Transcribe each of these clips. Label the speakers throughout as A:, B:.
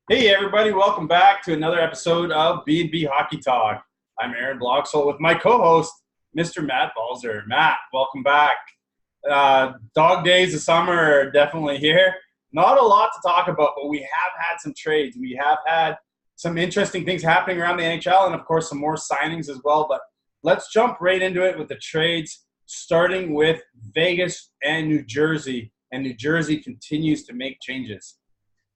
A: Hey everybody, welcome back to another episode of B&B Hockey Talk. I'm Aaron Bloxhole with my co-host, Mr. Matt Balzer. Matt, welcome back. Dog days of summer are definitely here. Not a lot to talk about, but we have had some trades. We have had some interesting things happening around the NHL and, of course, some more signings as well. But let's jump right into it with the trades, starting with Vegas and New Jersey. And New Jersey continues to make changes.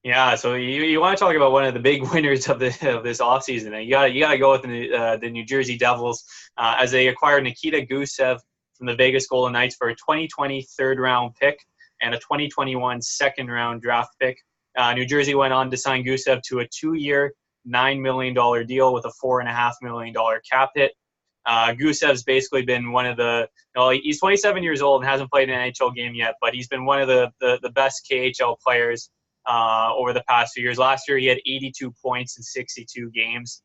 B: Yeah, so you want to talk about one of the big winners of this offseason. You gotta go with the New Jersey Devils as they acquired Nikita Gusev from the Vegas Golden Knights for a 2020 third-round pick and a 2021 second-round draft pick. New Jersey went on to sign Gusev to a 2-year, $9 million deal with a $4.5 million cap hit. Gusev's basically been one of he's 27 years old and hasn't played an NHL game yet, but he's been one of the best KHL players over the past few years. Last year, he had 82 points in 62 games,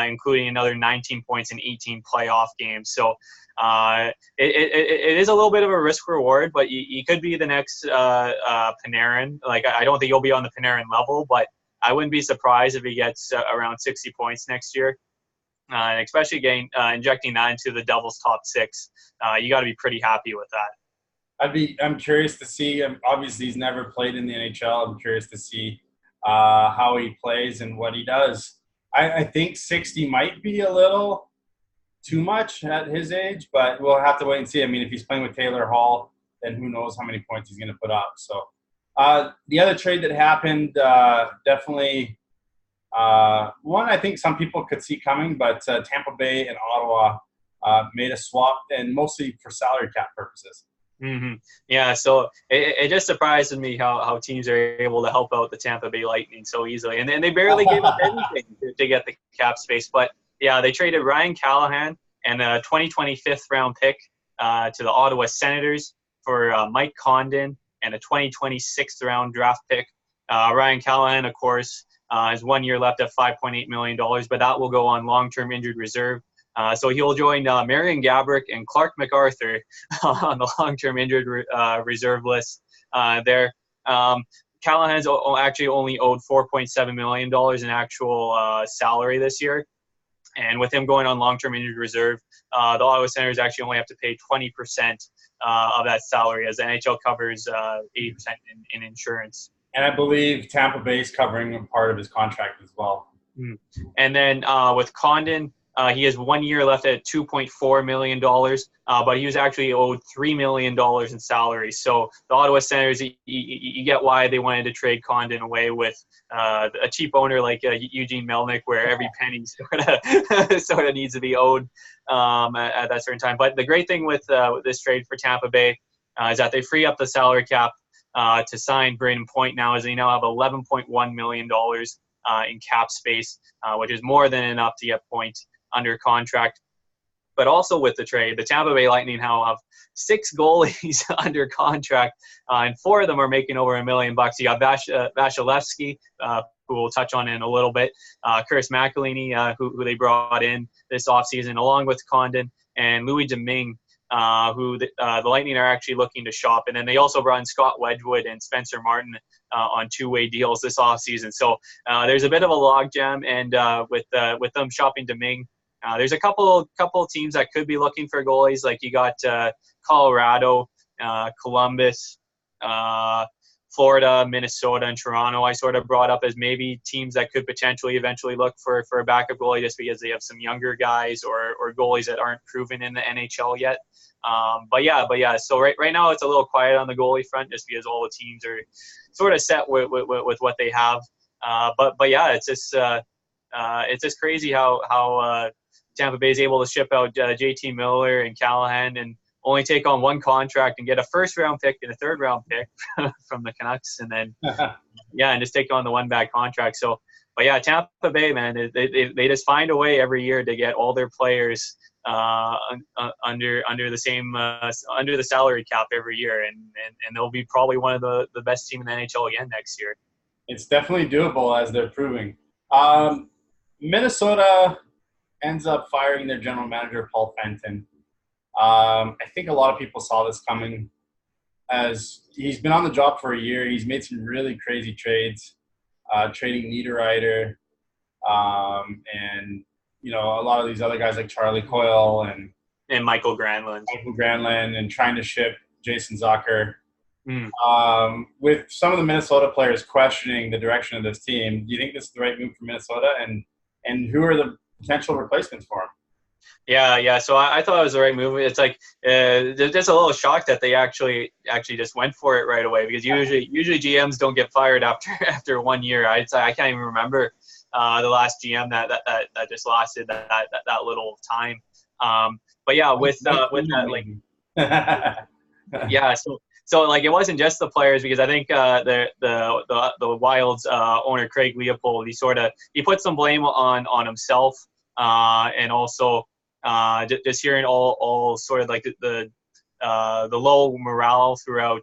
B: including another 19 points in 18 playoff games. So it is a little bit of a risk reward, but he could be the next Panarin. Like, I don't think he'll be on the Panarin level, but I wouldn't be surprised if he gets around 60 points next year. And especially injecting that into the Devils' top six, you got to be pretty happy with that.
A: I'm curious to see. Obviously, he's never played in the NHL. I'm curious to see how he plays and what he does. I think 60 might be a little too much at his age, but we'll have to wait and see. I mean, if he's playing with Taylor Hall, then who knows how many points he's going to put up. So the other trade that happened, definitely one I think some people could see coming, but Tampa Bay and Ottawa made a swap, and mostly for salary cap purposes.
B: Mm-hmm. Yeah, so it just surprises me how teams are able to help out the Tampa Bay Lightning so easily. And they barely gave up anything to get the cap space. But, yeah, they traded Ryan Callahan and a 2020 fifth-round pick to the Ottawa Senators for Mike Condon and a 2020 sixth-round draft pick. Ryan Callahan, of course, has 1 year left at $5.8 million, but that will go on long-term injured reserve. So he'll join Marion Gaborik and Clark MacArthur on the long-term injured reserve list there. Callahan's actually only owed $4.7 million in actual salary this year. And with him going on long-term injured reserve, the Ottawa Senators actually only have to pay 20% of that salary, as the NHL covers 80% in insurance.
A: And I believe Tampa Bay is covering a part of his contract as well.
B: And then with Condon, he has 1 year left at $2.4 million, but he was actually owed $3 million in salary. So the Ottawa Senators, you get why they wanted to trade Condon away with a cheap owner like Eugene Melnyk, where every penny sort of needs to be owed at that certain time. But the great thing with this trade for Tampa Bay is that they free up the salary cap to sign Braden Point now, as they now have $11.1 million in cap space, which is more than enough to get Point under contract. But also with the trade, the Tampa Bay Lightning now have 6 goalies under contract, and 4 of them are making over $1 million. You got Vasilevsky, who we'll touch on in a little bit, Curtis McElhinney, who they brought in this offseason, along with Condon, and Louis Domingue, who the Lightning are actually looking to shop. And then they also brought in Scott Wedgwood and Spencer Martin on 2-way deals this offseason. So there's a bit of a logjam, and with them shopping Domingue, there's a couple teams that could be looking for goalies. Like you got Colorado, Columbus, Florida, Minnesota, and Toronto. I sort of brought up as maybe teams that could potentially eventually look for a backup goalie, just because they have some younger guys or goalies that aren't proven in the NHL yet. But yeah. So right now it's a little quiet on the goalie front, just because all the teams are sort of set with what they have. But yeah, it's just crazy how Tampa Bay is able to ship out JT Miller and Callahan and only take on 1 contract and get a first-round pick and a third-round pick from the Canucks, and then and just take on the 1 bad contract. So, but yeah, Tampa Bay, man, they just find a way every year to get all their players under the same under the salary cap every year, and they'll be probably one of the best team in the NHL again next year.
A: It's definitely doable, as they're proving. Minnesota ends up firing their general manager, Paul Fenton. I think a lot of people saw this coming, as he's been on the job for a year. He's made some really crazy trades. trading Niederreiter, and a lot of these other guys like Charlie Coyle and
B: Michael Granlund.
A: And trying to ship Jason Zucker.
B: Mm.
A: With some of the Minnesota players questioning the direction of this team, do you think this is the right move for Minnesota? And who are the potential replacements for him?
B: Yeah. So I thought it was the right move. It's like just a little shocked that they actually just went for it right away, because usually GMs don't get fired after 1 year. I can't even remember the last GM that just lasted that little time. But yeah, with that, like, yeah. So like, it wasn't just the players, because I think the Wild's owner Craig Leopold, he put some blame on himself, and also just hearing all sort of like the low morale throughout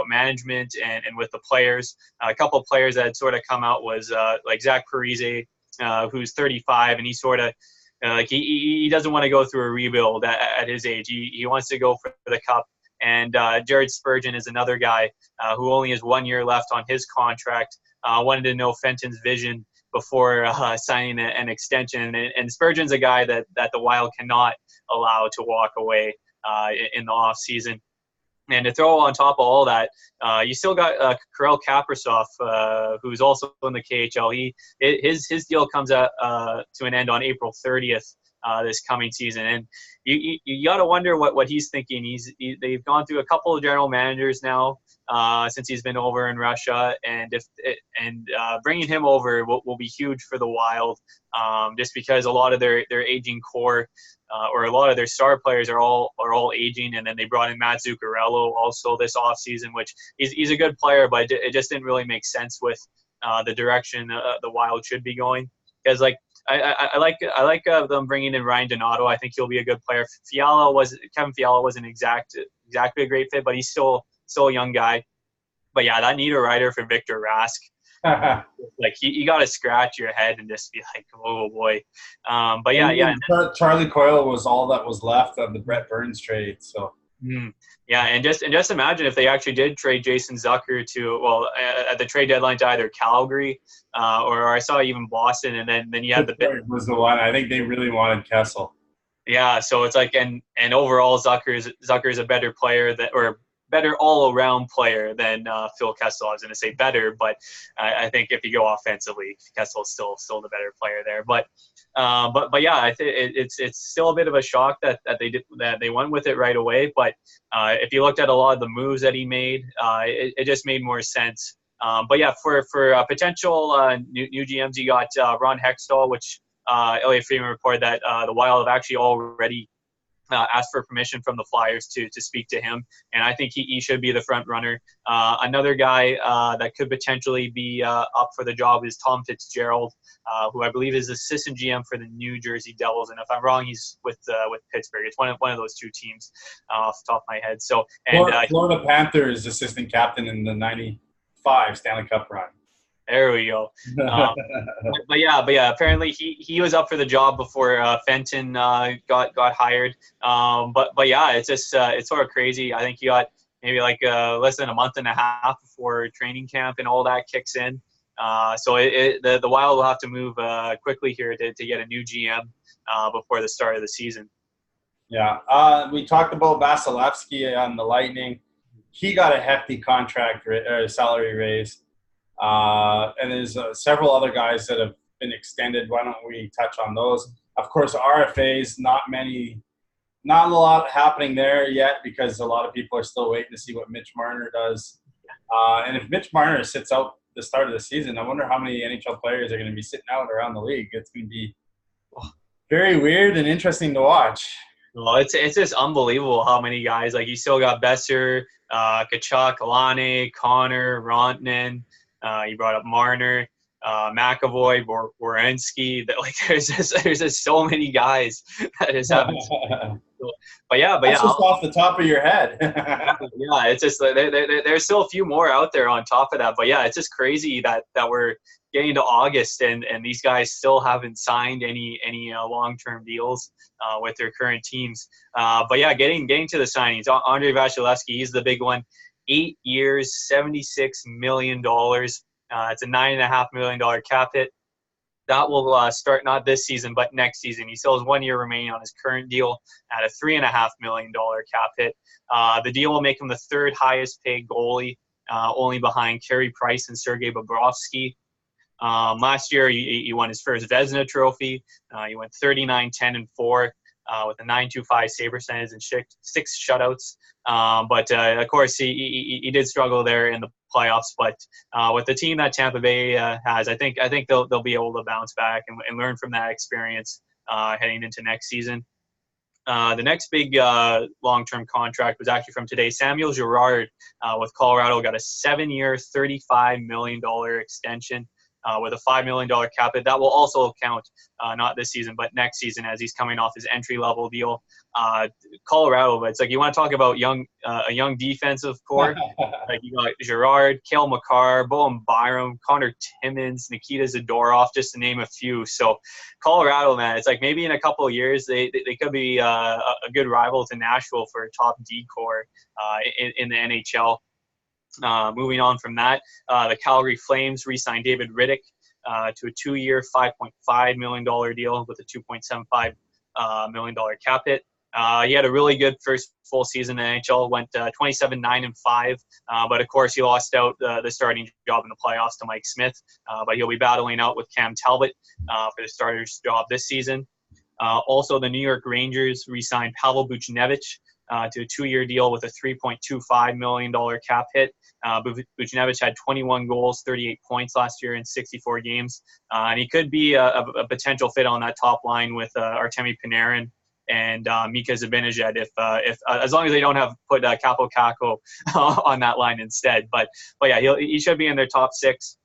B: management and with the players. A couple of players that had sort of come out was like Zach Parise, who's 35, and he sort of like he doesn't want to go through a rebuild at his age. He wants to go for the cup. And Jared Spurgeon is another guy who only has 1 year left on his contract. Wanted to know Fenton's vision before signing an extension. And Spurgeon's a guy that the Wild cannot allow to walk away in the off season. And to throw on top of all that, you still got Karel Kaprizov, who's also in the KHL. His deal comes to an end on April 30th this coming season, and you got to wonder what he's thinking. They've gone through a couple of general managers now since he's been over in Russia, and bringing him over will be huge for the Wild, just because a lot of their aging core. Or a lot of their star players are all aging, and then they brought in Matt Zuccarello also this offseason, which he's a good player, but it just didn't really make sense with the direction the Wild should be going. Because like I like them bringing in Ryan Donato. I think he'll be a good player. Kevin Fiala wasn't exactly a great fit, but he's still a young guy. But yeah, that Niederreiter for Victor Rask. Like you got to scratch your head and just be like, oh boy. But yeah.
A: Charlie Coyle was all that was left of the Brett Burns trade. So
B: yeah, and just imagine if they actually did trade Jason Zucker to at the trade deadline to either Calgary or I saw even Boston, and then you had
A: was the one. I think they really wanted Kessel.
B: Yeah, so it's like and overall Zucker is a better player or better all-around player than Phil Kessel. I was going to say better, but I think if you go offensively, Kessel's still the better player there. But yeah, I think it's still a bit of a shock that they went with it right away. But if you looked at a lot of the moves that he made, it just made more sense. But yeah, for potential new GMs, you got Ron Hextall, which Elliot Friedman reported that the Wild have actually already asked for permission from the Flyers to speak to him, and I think he should be the front runner. Another guy that could potentially be up for the job is Tom Fitzgerald, who I believe is assistant GM for the New Jersey Devils, and if I'm wrong, he's with Pittsburgh. It's one of those two teams off the top of my head. So
A: Florida Panthers assistant captain in the '95 Stanley Cup run.
B: There we go. But yeah. Apparently he was up for the job before Fenton got hired. But yeah, it's just it's sort of crazy. I think you got maybe like less than a month and a half before training camp and all that kicks in. So the Wild will have to move quickly here to get a new GM before the start of the season.
A: Yeah, we talked about Vasilevsky on the Lightning. He got a hefty contract salary raise. And there's several other guys that have been extended. Why don't we touch on those? Of course, RFAs, not a lot happening there yet because a lot of people are still waiting to see what Mitch Marner does. And if Mitch Marner sits out the start of the season, I wonder how many NHL players are going to be sitting out around the league. It's going to be very weird and interesting to watch.
B: Well, it's just unbelievable how many guys. Like, you still got Besser, Tkachuk, Laine, Connor, Rontanen. You brought up Marner, McAvoy, Werenski. That like there's just so many guys that just haven't. But yeah,
A: That's just off the top of your head.
B: Yeah, it's just there's still a few more out there on top of that. But yeah, it's just crazy that we're getting to August and these guys still haven't signed any long-term deals with their current teams. But yeah, getting to the signings, Andrei Vasilevsky, he's the big one. 8 years, $76 million. It's a $9.5 million cap hit. That will start not this season, but next season. He still has 1 year remaining on his current deal at a $3.5 million cap hit. The deal will make him the third highest paid goalie, only behind Carey Price and Sergei Bobrovsky. Last year, he won his first Vezina Trophy. He went 39-10-4 with a .925 save percentage and 6 shutouts. But of course, he did struggle there in the playoffs. But with the team that Tampa Bay has, I think they'll be able to bounce back and learn from that experience heading into next season. The next big long-term contract was actually from today. Samuel Girard with Colorado got a 7-year, $35 million extension with a $5 million cap hit. That will also count not this season, but next season as he's coming off his entry-level deal. Colorado, but it's like you want to talk about a young defensive core. Like you got Girard, Cale Makar, Bowen Byram, Connor Timmins, Nikita Zadorov, just to name a few. So Colorado, man, it's like maybe in a couple of years they could be a good rival to Nashville for a top D core in the NHL. Moving on from that, the Calgary Flames re-signed David Riddick to a 2-year, $5.5 million deal with a $2.75 million cap hit. He had a really good first full season in the NHL, went 27-9-5, but of course he lost out the starting job in the playoffs to Mike Smith, but he'll be battling out with Cam Talbot for the starter's job this season. Also, the New York Rangers re-signed Pavel Buchnevich to a 2-year deal with a $3.25 million cap hit. Buchnevich had 21 goals, 38 points last year in 64 games, and he could be a potential fit on that top line with Artemi Panarin and Mika Zibanejad if as long as they don't have put Capo Caco on that line instead. But yeah, he should be in their top 6.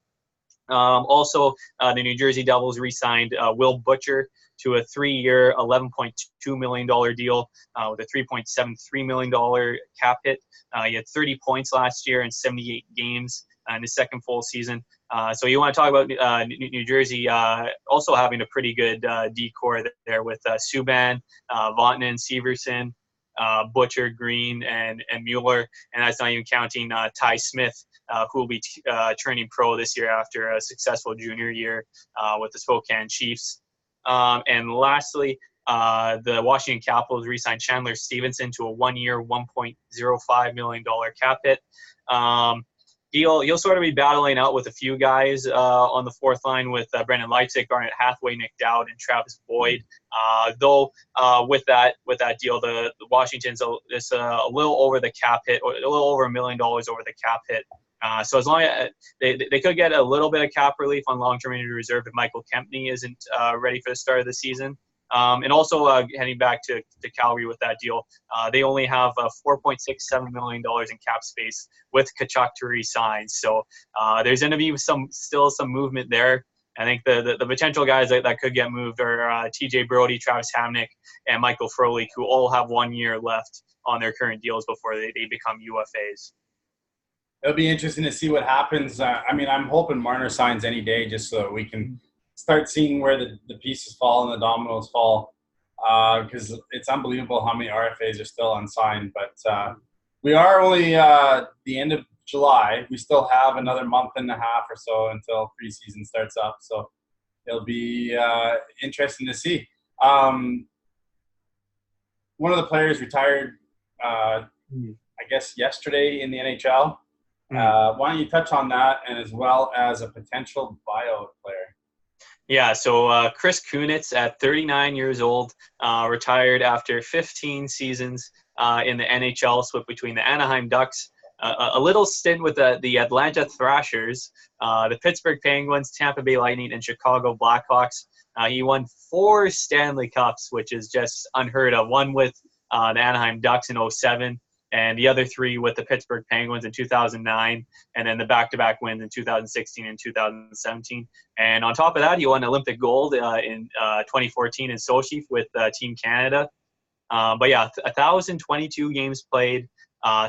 B: Also, the New Jersey Devils re-signed Will Butcher to a 3-year, $11.2 million deal with a $3.73 million cap hit. He had 30 points last year in 78 games in his second full season. So you want to talk about New Jersey also having a pretty good D-core there with Subban, Vatanen, Severson, Butcher, Green, and Mueller. And that's not even counting Ty Smith, who will be turning pro this year after a successful junior year with the Spokane Chiefs. And lastly, the Washington Capitals re-signed Chandler Stevenson to a 1-year, $1.05 million cap hit. He'll sort of be battling out with a few guys on the fourth line with Brendan Leipzig, Garnet Hathaway, Nick Dowd, and Travis Boyd. Though with that deal, the Washington's is a little over the cap hit, or a little over $1 million over the cap hit. So as long as they could get a little bit of cap relief on long-term injury reserve if Michael Kempney isn't ready for the start of the season. And also heading back to Calgary with that deal, they only have $4.67 million in cap space with Tkachuk to re-sign. So there's going to be still some movement there. I think the potential guys that could get moved are TJ Brody, Travis Hamnick, and Michael Frolik, who all have 1 year left on their current deals before they become UFAs.
A: It'll be interesting to see what happens. I mean, I'm hoping Marner signs any day just so that we can start seeing where the pieces fall and the dominoes fall, because it's unbelievable how many RFAs are still unsigned. But we are only the end of July. We still have another month and a half or so until preseason starts up. So it'll be interesting to see. One of the players retired, I guess, yesterday in the NHL. Why don't you touch on that, and as well as a potential buyout player?
B: Yeah, so Chris Kunitz at 39 years old, retired after 15 seasons in the NHL, split between the Anaheim Ducks, a little stint with the Atlanta Thrashers, the Pittsburgh Penguins, Tampa Bay Lightning, and Chicago Blackhawks. He won 4 Stanley Cups, which is just unheard of. One with the Anaheim Ducks in 2007. And the other 3 with the Pittsburgh Penguins in 2009, and then the back-to-back wins in 2016 and 2017. And on top of that, he won Olympic gold in 2014 in Sochi with Team Canada. But yeah, 1,022 games played,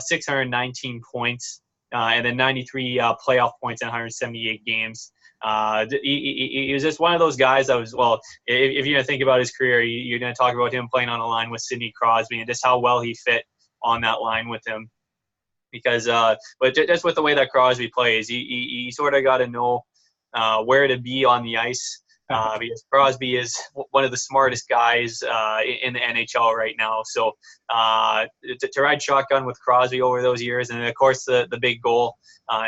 B: 619 points, and then 93 playoff points in 178 games. He was just one of those guys that was, well, if you're going to think about his career, you're going to talk about him playing on a line with Sidney Crosby and just how well he fit on that line with him. because but just with the way that Crosby plays, he sort of got to know where to be on the ice. Because Crosby is one of the smartest guys in the NHL right now. So to ride shotgun with Crosby over those years, and then of course the big goal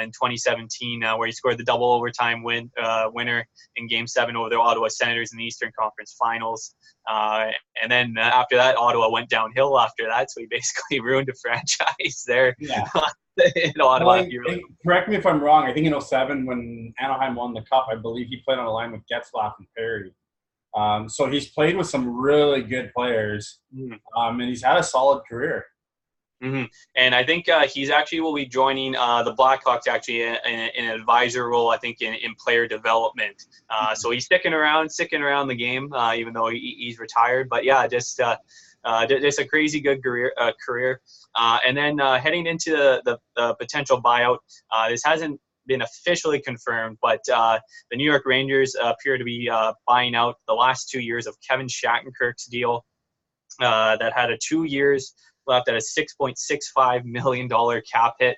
B: in 2017 where he scored the double overtime winner in Game 7 over the Ottawa Senators in the Eastern Conference Finals. And then after that, Ottawa went downhill after that, so he basically ruined a franchise there.
A: Yeah.
B: In Ottawa.
A: Correct me if I'm wrong. I think in 07 when Anaheim won the Cup, I believe he played on a line with Getzlaf and Perry. So he's played with some really good players, and he's had a solid career.
B: Mm-hmm. And I think he's actually will be joining the Blackhawks actually in an advisor role, I think, in player development. So he's sticking around the game, even though he's retired. But yeah, just a crazy good career. And then heading into the potential buyout, this hasn't been officially confirmed, but the New York Rangers appear to be buying out the last 2 years of Kevin Shattenkirk's deal that had a 2 years left at a $6.65 million cap hit.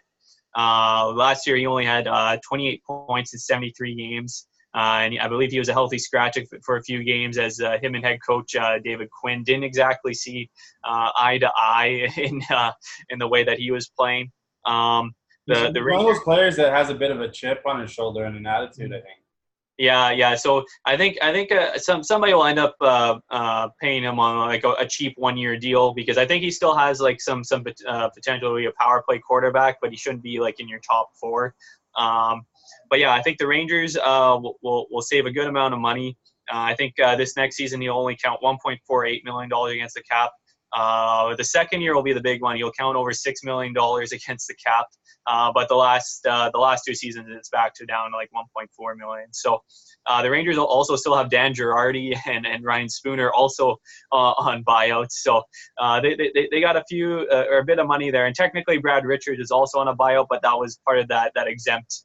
B: Last year, he only had 28 points in 73 games. And I believe he was a healthy scratch for a few games as him and head coach David Quinn didn't exactly see eye to eye in the way that he was playing.
A: One of those players that has a bit of a chip on his shoulder and an attitude, I think.
B: Yeah. So I think somebody will end up paying him on like a cheap 1 year deal, because I think he still has like some potential to be a power play quarterback, but he shouldn't be like in your top 4. But yeah, I think the Rangers will save a good amount of money. I think this next season he'll only count $1.48 million against the cap. The second year will be the big one. He'll count over $6 million against the cap. But the last 2 seasons it's back to down to like 1.4 million. So the Rangers will also still have Dan Girardi and Ryan Spooner also on buyouts. So they got a bit of money there. And technically Brad Richards is also on a buyout, but that was part of that exempt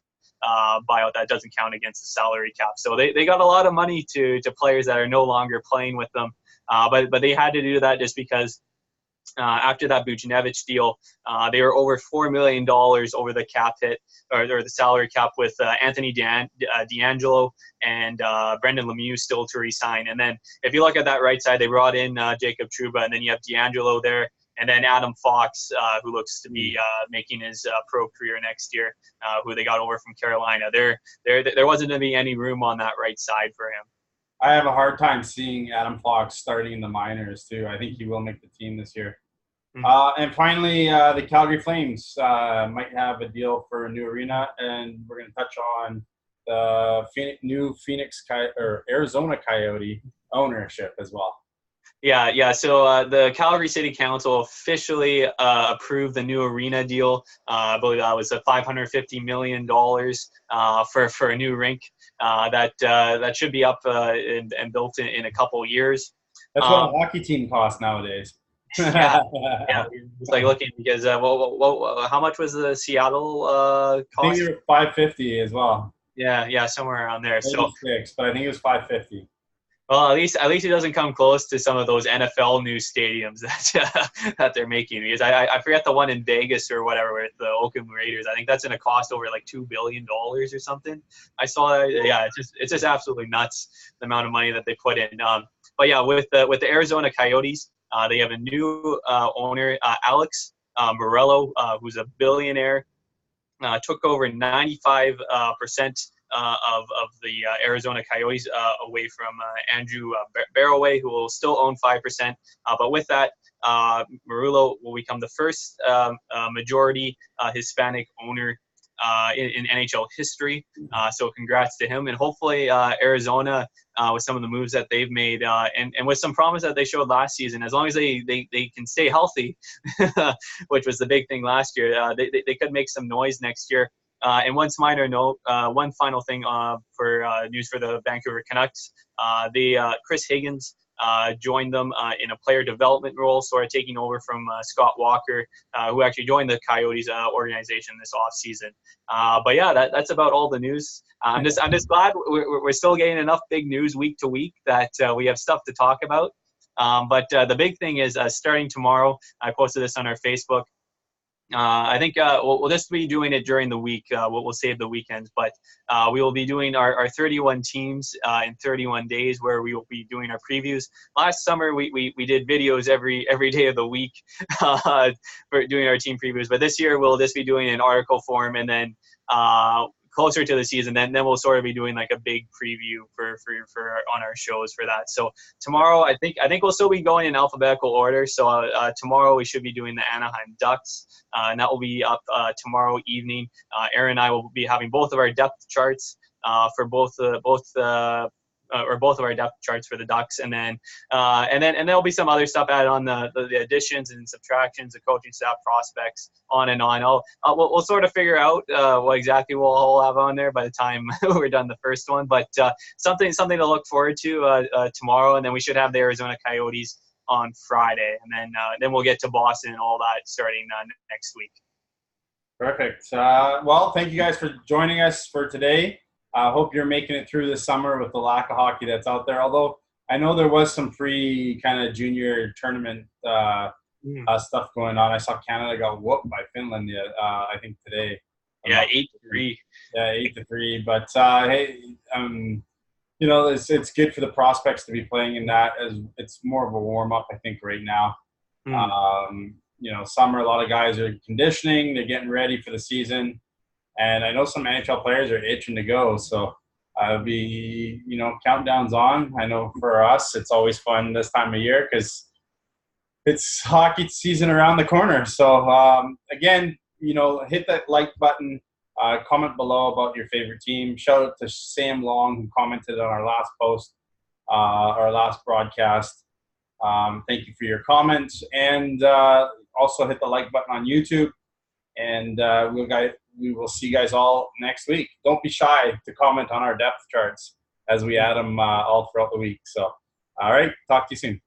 B: buyout that doesn't count against the salary cap. So they got a lot of money to players that are no longer playing with them. But they had to do that just because after that Buchnevich deal, they were over $4 million over the cap hit or the salary cap with Anthony D'Angelo and Brendan Lemieux still to resign. And then if you look at that right side, they brought in Jacob Trouba, and then you have D'Angelo there, and then Adam Fox, who looks to be making his pro career next year, who they got over from Carolina. There wasn't going to be any room on that right side for him.
A: I have a hard time seeing Adam Fox starting in the minors, too. I think he will make the team this year. Mm-hmm. And finally, the Calgary Flames might have a deal for a new arena, and we're going to touch on the new Arizona Coyote ownership as well.
B: Yeah. So the Calgary City Council officially approved the new arena deal. I believe that was $550 million for a new rink that should be up and built in a couple of years.
A: That's what a hockey team costs nowadays.
B: Yeah. It's like looking because how much was the Seattle cost?
A: I think it was $550 as well.
B: Yeah, somewhere around there.
A: Maybe
B: so
A: 6, but I think it was $550.
B: Well, at least it doesn't come close to some of those NFL new stadiums that they're making, because I forget the one in Vegas or whatever with the Oakland Raiders. I think that's going to cost over like $2 billion or something. I saw that. Yeah, it's just absolutely nuts the amount of money that they put in. But yeah, with the Arizona Coyotes, they have a new owner, Alex Morello, who's a billionaire. Took over 95% of the Arizona Coyotes away from Andrew Barroway, who will still own 5%. But with that, Murillo will become the first majority Hispanic owner in NHL history. So congrats to him. And hopefully Arizona, with some of the moves that they've made and with some promise that they showed last season, as long as they can stay healthy, which was the big thing last year, they could make some noise next year. And one final thing for news for the Vancouver Canucks, Chris Higgins joined them in a player development role, sort of taking over from Scott Walker, who actually joined the Coyotes organization this offseason. But yeah, that's about all the news. I'm just glad we're still getting enough big news week to week that we have stuff to talk about. But the big thing is starting tomorrow, I posted this on our Facebook. I think we'll just be doing it during the week. We'll save the weekends, but we will be doing our 31 teams in 31 days, where we will be doing our previews. Last summer, we did videos every day of the week for doing our team previews, but this year we'll just be doing an article form, and then closer to the season, then we'll sort of be doing like a big preview for on our shows for that. So tomorrow, I think we'll still be going in alphabetical order. So tomorrow we should be doing the Anaheim Ducks, and that will be up tomorrow evening. Aaron and I will be having both of our depth charts for both of our depth charts for the Ducks, and then there'll be some other stuff added on the additions and subtractions, the coaching staff, prospects, on and on. We'll sort of figure out what exactly we'll all have on there by the time we're done the first one, but something to look forward to tomorrow, and then we should have the Arizona Coyotes on Friday, and then we'll get to Boston and all that starting next week.
A: Perfect. Well, thank you guys for joining us for today. I hope you're making it through the summer with the lack of hockey that's out there. Although I know there was some free kind of junior tournament stuff going on. I saw Canada got whooped by Finland, I think today.
B: Yeah, 8-3.
A: Yeah, 8-3. But hey, it's good for the prospects to be playing in that, as it's more of a warm up, I think, right now. Summer, a lot of guys are conditioning, they're getting ready for the season. And I know some NHL players are itching to go, so I'll be, countdown's on. I know for us, it's always fun this time of year because it's hockey season around the corner. So, again, hit that like button, comment below about your favorite team. Shout out to Sam Long, who commented on our last post, our last broadcast. Thank you for your comments. And also hit the like button on YouTube. And we will see you guys all next week. Don't be shy to comment on our depth charts as we add them all throughout the week. So, all right, talk to you soon.